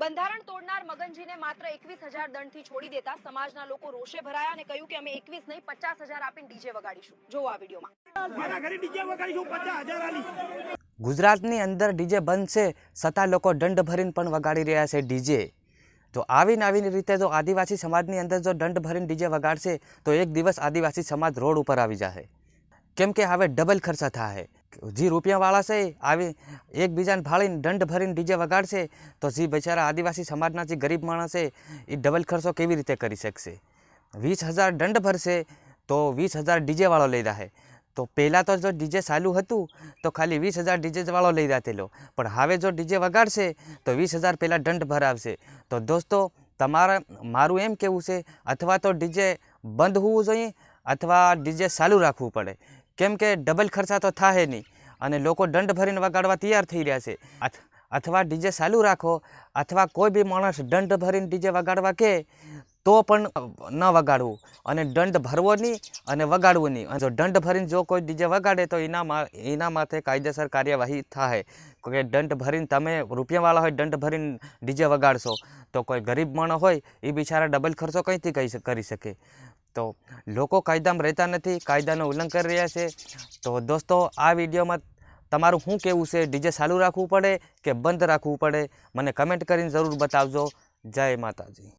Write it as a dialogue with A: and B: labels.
A: બંધારણ તોડનાર મગનજીને માત્ર 21,000 દંડથી છોડી દેતા સમાજના લોકો રોષે ભરાયા અને કહ્યું કે અમે 21 નહીં 50,000 આપીને ડીજે વગાડીશું. જોવો આ વિડીયોમાં.
B: મારા ઘરે ડીજે વગાડીશું 50,000 આલી.
C: ગુજરાતની અંદર ડીજે બંધ છે છતાં લોકો દંડ ભરીને પણ વગાડી રહ્યા છે ડીજે. તો આવી રીતે જો આદિવાસી સમાજની અંદર જો દંડ ભરીને ડીજે વગાડશે તો એક દિવસ આદિવાસી સમાજ રોડ ઉપર આવી જશે. કેમ કે હવે ડબલ ખર્ચા થાય. જે રૂપિયાવાળા છે આવી એકબીજાને ફાળીને દંડ ભરીને ડીજે વગાડશે તો જે બિચારા આદિવાસી સમાજના જે ગરીબ માણસ છે એ ડબલ ખર્ચો કેવી રીતે કરી શકશે. 20,000 દંડ ભરશે તો 20,000 ડીજેવાળો લઈ રહે. તો પહેલાં તો જો ડીજે ચાલુ હતું તો ખાલી 20,000 ડીજેવાળો લઈ રાખેલો, પણ હવે જો ડીજે વગાડશે તો 20,000 પહેલાં દંડ ભરાવશે. તો દોસ્તો મારું એમ કહેવું છે અથવા તો ડીજે બંધ હોવું જોઈએ અથવા ડીજે ચાલુ રાખવું પડે. કેમ કે ડબલ ખર્ચા તો થાય નહીં અને લોકો દંડ ભરીને વગાડવા તૈયાર થઈ રહ્યા છે. અથવા ડીજે ચાલુ રાખો અથવા કોઈ બી માણસ દંડ ભરીને ડીજે વગાડવા કહે તો પણ ન વગાડવું અને દંડ ભરવો નહીં અને વગાડવું નહીં. જો દંડ ભરીને જો કોઈ ડીજે વગાડે તો એના માથે કાયદેસર કાર્યવાહી થાય. કે દંડ ભરીને તમે રૂપિયાવાળા હોય દંડ ભરીને ડીજે વગાડશો તો કોઈ ગરીબ માણસ હોય એ બિચારા ડબલ ખર્ચો કઈથી કરી શકે. તો લોકો કાયદામાં રહેતા નથી, કાયદાનું ઉલ્લંઘન કરી રહ્યા છે. તો દોસ્તો આ વિડીયોમાં તમારું શું કહેવું છે? ડીજે ચાલુ રાખવું પડે કે બંધ રાખવું પડે? મને કમેન્ટ કરીને જરૂર બતાવજો. જય માતાજી.